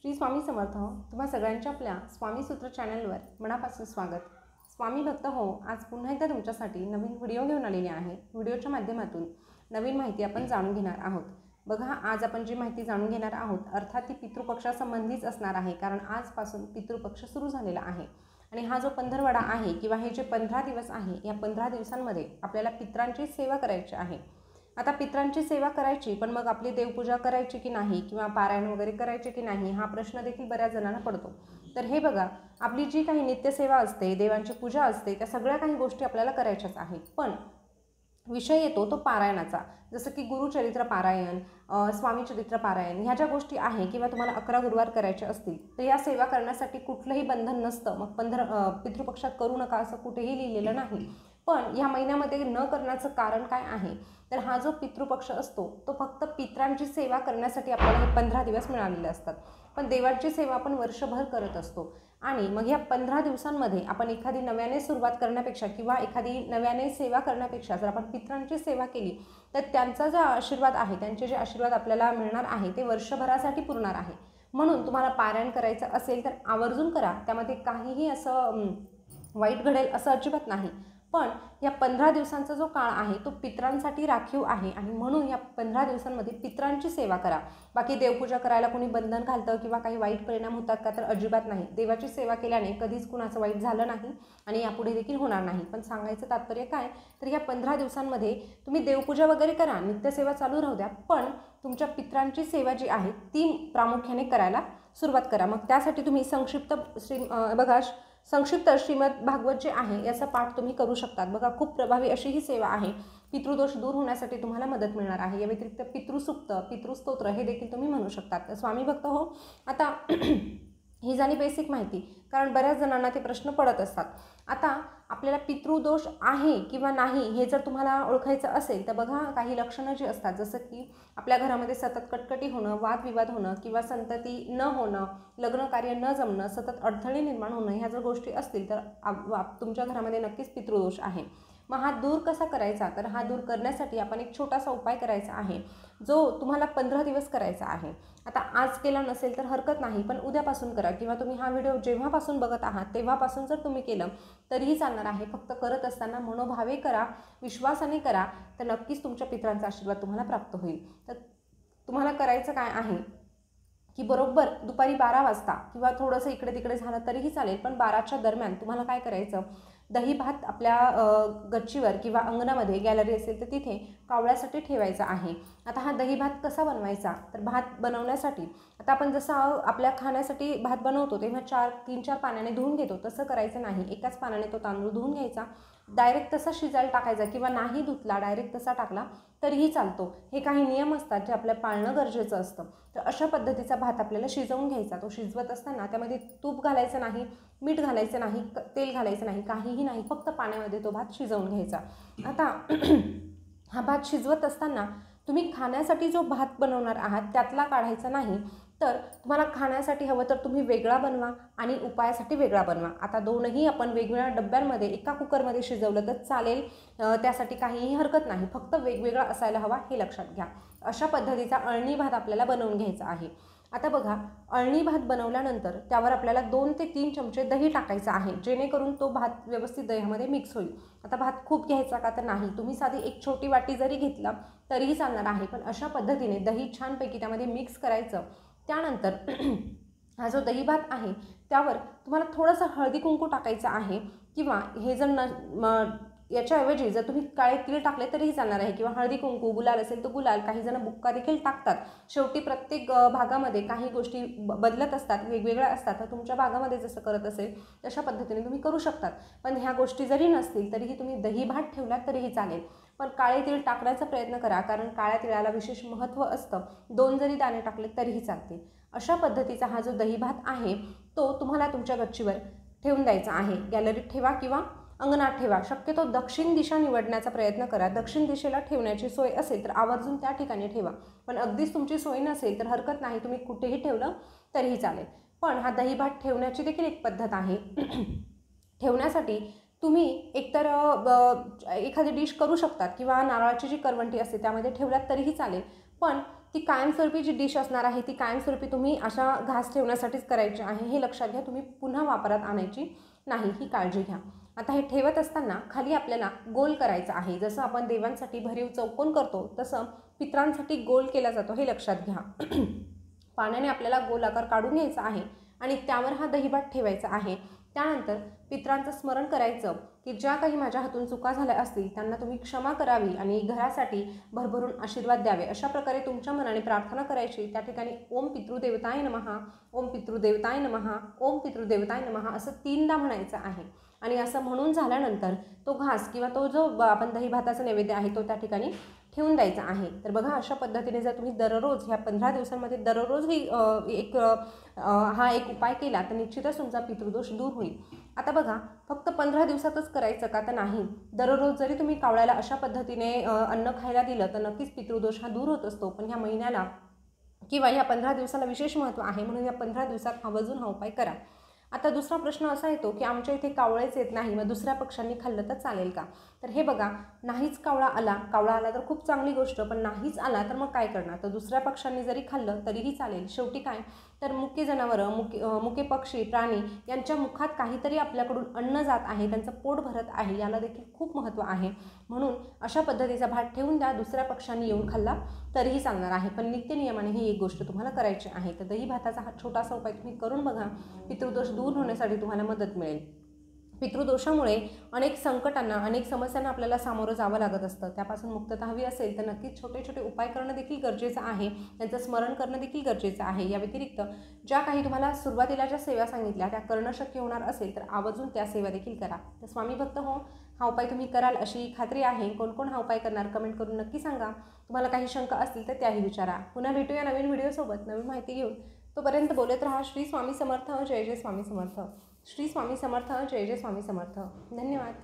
श्री स्वामी समर्थ. तुम्हा सगळ्यांच्या आपल्या स्वामी सूत्र चॅनलवर मनापासून स्वागत. स्वामी भक्त हो, आज पुन्हा एकदा तुमच्यासाठी नवीन व्हिडिओ घेऊन आलेली आहे. व्हिडिओच्या माध्यमातून नवीन माहिती आपण जाणून घेणार आहोत. बघा, आज आपण जी माहिती जाणून घेणार आहोत अर्थात ती पितृपक्षासंबंधीच असणार आहे, कारण आजपासून पितृपक्ष सुरू झालेला आहे. आणि हा जो पंधरवडा आहे किंवा हे जे 15 दिवस आहे, या 15 दिवसांमध्ये आपल्याला पितरांची सेवा करायची आहे. आता पितरांची सेवा करायची, पण मग आपली देवपूजा करायची की नाही किंवा पारायण वगैरे करायचे की नाही, हा प्रश्न देखील बऱ्याच जणांना पडतो. तर हे बघा, आपली जी काही नित्यसेवा असते, देवांची पूजा असते, त्या सगळ्या काही गोष्टी आपल्याला करायच्याच आहेत. पण विषय येतो तो पारायणाचा. जसं की गुरुचरित्र पारायण, स्वामीचरित्र पारायण, ह्या ज्या गोष्टी आहे किंवा तुम्हाला 11 गुरुवार करायचे असतील तर या सेवा करण्यासाठी कुठलंही बंधन नसतं. मग पितृपक्षात करू नका असं कुठेही लिहिलेलं नाही. पण ह्या महिन्यामध्ये न करण्याचं कारण काय आहे, तर हा जो पितृपक्ष असतो तो फक्त पितरांची सेवा करण्यासाठी आपल्याला हे 15 दिवस मिळालेले असतात. पण देवांची सेवा आपण वर्षभर करत असतो. आणि मग ह्या 15 दिवसांमध्ये आपण एखादी नव्याने सुरुवात करण्यापेक्षा किंवा एखादी नव्याने सेवा करण्यापेक्षा जर आपण पितरांची सेवा केली तर त्यांचा जो आशीर्वाद आहे, त्यांचे जे आशीर्वाद आपल्याला मिळणार आहे ते वर्षभरासाठी पुरणार आहे. म्हणून तुम्हाला पारायण करायचं असेल तर आवर्जून करा. त्यामध्ये काहीही असं वाईट घडेल असं अजिबात नाही. पण या 15 दिवसांचा जो काळ आहे तो पितरांसाठी राखीव आहे आणि म्हणून या 15 दिवसांमध्ये पितरांची सेवा करा. बाकी देवपूजा करायला कोणी बंधन घालतं किंवा काही वाईट परिणाम होतात का, तर अजिबात नाही. देवाची सेवा केल्याने कधीच कुणाचं वाईट झालं नाही आणि यापुढे देखील होणार नाही. पण सांगायचं तात्पर्य काय, तर या 15 दिवसांमध्ये तुम्ही देवपूजा वगैरे करा, नित्यसेवा चालू राहू द्या, पण तुमच्या पितरांची सेवा जी आहे ती प्रामुख्याने करायला सुरुवात करा. मग त्यासाठी तुम्ही संक्षिप्त श्रीमद भागवत जे आहे याचा पाठ तुम्ही करू शकतात. बघा, खूप प्रभावी अशी ही सेवा आहे. पितृदोष दूर होण्यासाठी तुम्हाला मदत मिळणार आहे. या व्यतिरिक्त पितृसूक्त, पितृस्तोत्र हे देखील तुम्ही म्हणू शकतात. तर स्वामी भक्त हो, आता ही झाली बेसिक माहिती, कारण बऱ्याच जणांना ते प्रश्न पडत असतात. आता आपल्याला पितृदोष आहे किंवा नाही हे जर तुम्हाला ओळखायचं असेल तर बघा, काही लक्षणं जी असतात, जसं की आपल्या घरामध्ये सतत कटकटी होणं, वादविवाद होणं किंवा संतती न होणं, लग्न कार्य न जमणं, सतत अडथळे निर्माण होणं, ह्या जर गोष्टी असतील तर तुमच्या घरामध्ये नक्कीच पितृदोष आहे. मग हा दूर कसा करायचा, तर हा दूर करण्यासाठी आपण एक छोटासा उपाय करायचा आहे जो तुम्हाला 15 दिवस करायचा आहे. आता आज केला नसेल तर हरकत नाही, पण उद्यापासून करा किंवा तुम्ही हा व्हिडिओ जेव्हापासून बघत आहात तेव्हापासून जर तुम्ही केलं तरीही चालणार आहे. फक्त करत असताना मनोभावे करा, विश्वासाने करा, तर नक्कीच तुमच्या पितरांचा आशीर्वाद तुम्हाला प्राप्त होईल. तर तुम्हाला करायचं काय आहे की बरोबर दुपारी 12 वाजता किंवा थोडंसं इकडे तिकडे झालं तरीही चालेल, पण 12च्या दरम्यान तुम्हाला काय करायचं, दही भात आपल्या गच्चीवर किंवा अंगणामध्ये गॅलरी असेल तर तिथे कावळ्यासाठी ठेवायचा आहे. आता हा दही भात कसा बनवायचा, तर भात बनवण्यासाठी आता आपण जसं आपल्या खाण्यासाठी भात बनवतो तेव्हा 3-4 पाण्याने धुवून घेतो तसं करायचं नाही. एकाच पाण्याने तो तांदूळ धुवून घ्यायचा, डायरेक्ट तसा शिजायला टाकायचा किंवा नाही धुतला डायरेक्ट तसा टाकला तरीही चालतो. हे काही नियम असतात जे आपल्या पाळणं गरजेचं असतं. तर अशा पद्धतीचा भात आपल्याला शिजवून घ्यायचा. तो शिजवत असताना त्यामध्ये तूप घालायचं नाही, मीठ घालायचं नाही, तेल घालायचं नाही, काहीही नाही, फक्त पाण्यामध्ये तो भात शिजवून घ्यायचा. आता हा भात शिजवत असताना तुम्ही खाण्यासाठी जो भात बनवणार आहात त्यातला काढायचा नाही, तर तुम्हाला खाण्यासाठी हवं तर तुम्ही वेगळा बनवा आणि उपायासाठी वेगळा बनवा. आता दोनही आपण वेगवेगळ्या डब्यांमध्ये एका कुकरमध्ये शिजवलं तर चालेल, त्यासाठी काहीही हरकत नाही, फक्त वेगवेगळा असायला हवा हे लक्षात घ्या. अशा पद्धतीचा अळणी भात आपल्याला बनवून घ्यायचा आहे. आता बघा, अळणी भात बनवल्यानंतर त्यावर आपल्याला 2 ते 3 चमचे दही टाकायचं आहे, जेणेकरून तो भात व्यवस्थित दह्यामध्ये मिक्स होईल. आता भात खूप घ्यायचा का, तर नाही, तुम्ही साधी एक छोटी वाटी जरी घेतला तरीही चालणार आहे. पण अशा पद्धतीने दही छानपैकी त्यामध्ये मिक्स करायचं. त्यानंतर हा जो दही भात आहे त्यावर तुम्हाला थोडंसं हळदी कुंकू टाकायचं आहे किंवा हे जर याच्याऐवजी जर तुम्ही काळे तीळ टाकले तरीही चालणार आहे किंवा हळदी कुंकू, गुलाल असेल तर गुलाल, काही जण बुक्का देखील टाकतात. शेवटी प्रत्येक भागामध्ये काही गोष्टी बदलत असतात, वेगवेगळ्या असतात. तर तुमच्या भागामध्ये जसं करत असेल तशा पद्धतीने तुम्ही करू शकतात. पण ह्या गोष्टी जरी नसतील तरीही तुम्ही दही भात ठेवलात तरीही चालेल. पण काळे तीळ टाकण्याचा प्रयत्न करा, कारण काळ्या तिळाला विशेष महत्त्व असतं. 2 जरी दाणे टाकले तरीही चालते. अशा पद्धतीचा हा जो दही भात आहे तो तुम्हाला तुमच्या गच्चीवर ठेवून द्यायचा आहे. गॅलरीत ठेवा किंवा अंगणात ठेवा. शक्यतो दक्षिण दिशा निवडण्याचा प्रयत्न करा. दक्षिण दिशेला ठेवण्याची सोय असेल तर आवर्जून त्या ठिकाणी ठेवा. पण अगदीच तुमची सोय नसेल तर हरकत नाही, तुम्ही कुठेही ठेवलं तरीही चालेल. पण हा दही भात ठेवण्याची देखील एक पद्धत आहे. ठेवण्यासाठी तुम्ही एकतर एखादी डिश करू शकतात किंवा नारळाची जी करवंटी असते त्यामध्ये ठेवलात तरीही चालेल. पण ती कायमस्वरूपी जी डिश असणार आहे ती कायमस्वरूपी तुम्ही अशा घास ठेवण्यासाठीच करायची आहे, हे लक्षात घ्या. तुम्ही पुन्हा वापरात आणायची नाही, ही काळजी घ्या. आता हे ठेवत असताना खाली आपल्याला गोल करायचं आहे. जसं आपण देवांसाठी भरीव चौकोन करतो तसं पितरांसाठी गोल केला जातो, हे लक्षात घ्या. पाण्याने आपल्याला गोल आकार काढून घ्यायचा आहे आणि त्यावर हा दहीभात ठेवायचा आहे. त्यानंतर पितरांचं स्मरण करायचं की ज्या काही माझ्या हातून चुका झाल्या असतील त्यांना तुम्ही क्षमा करावी आणि घरासाठी भरभरून आशीर्वाद द्यावे, अशा प्रकारे तुमच्या मनाने प्रार्थना करायची. त्या ठिकाणी ओम पितृदेवताय नमः, ओम पितृदेवताय नमः, ओम पितृदेवताय नमः असं 3दा म्हणायचं आहे. आणि असं म्हणून झाल्यानंतर तो घास किंवा तो जो आपण दही भाताचा नैवेद्य आहे तो त्या ठिकाणी ठेवून द्यायचा आहे. तर बघा, अशा पद्धतीने जर तुम्ही दररोज ह्या 15 दिवसांमध्ये दररोज हा एक उपाय केला तर निश्चितच तुमचा पितृदोष दूर होईल. आता बघा, फक्त 15 दिवसातच करायचं का? तर नाही. दररोज जरी तुम्ही कावळ्याला अशा पद्धतीने अन्न खायला दिलं तर नक्कीच पितृदोष हा दूर होत असतो. पण ह्या महिन्याला किंवा ह्या 15 दिवसाला विशेष महत्त्व आहे, म्हणून या 15 दिवसात आवर्जून हा उपाय करा. आता दुसरा प्रश्न असा येतो की आमच्या इथे कावळेच येत नाही, मग दुसऱ्या पक्ष्यांनी खाल्लं तर चालेल का? तर हे बघा, नाहीच कावळा आला तर खूप चांगली गोष्ट, पण नाहीच आला तर मग काय करणार? तर दुसऱ्या पक्ष्यांनी जरी खाल्लं तरीही चालेल. शेवटी काय तर मुके जनावरं, मुके पक्षी, प्राणी यांच्या मुखात काहीतरी आपल्याकडून अन्न जात आहे, त्यांचं पोट भरत आहे, याला देखील खूप महत्त्व आहे. म्हणून अशा पद्धतीचा भात ठेवून द्या. दुसऱ्या पक्षांनी येऊन खाल्ला तरीही चालणार आहे, पण नित्यनियमाने ही एक गोष्ट तुम्हाला करायची आहे. तर दही भाताचा हा छोटासा उपाय तुम्ही करून बघा. पितृदोष दूर होण्यासाठी तुम्हाला मदत मिळेल. पितृदोषामुळे अनेक संकटांना, अनेक समस्यांना आपल्याला सामोरं जावं लागत असतं. त्यापासून मुक्तता हवी असेल तर नक्कीच छोटे छोटे उपाय करणं देखील गरजेचं आहे, त्यांचं स्मरण करणं देखील गरजेचं आहे. या व्यतिरिक्त ज्या काही तुम्हाला सुरुवातीला ज्या सेवा सांगितल्या त्या करणं शक्य होणार असेल तर आवर्जून त्या सेवा देखील करा. तर स्वामी भक्त हो, हा उपाय तुम्ही कराल अशी खात्री आहे. कोण कोण हा उपाय करणार कमेंट करून नक्की सांगा. तुम्हाला काही शंका असतील तर त्याही विचारा. पुन्हा भेटूया नवीन व्हिडिओसोबत नवीन माहिती घेऊन. तोपर्यंत बोलत राहा. श्री स्वामी समर्थ. जय जय स्वामी समर्थ. श्री स्वामी समर्थ. जय जय स्वामी समर्थ. धन्यवाद.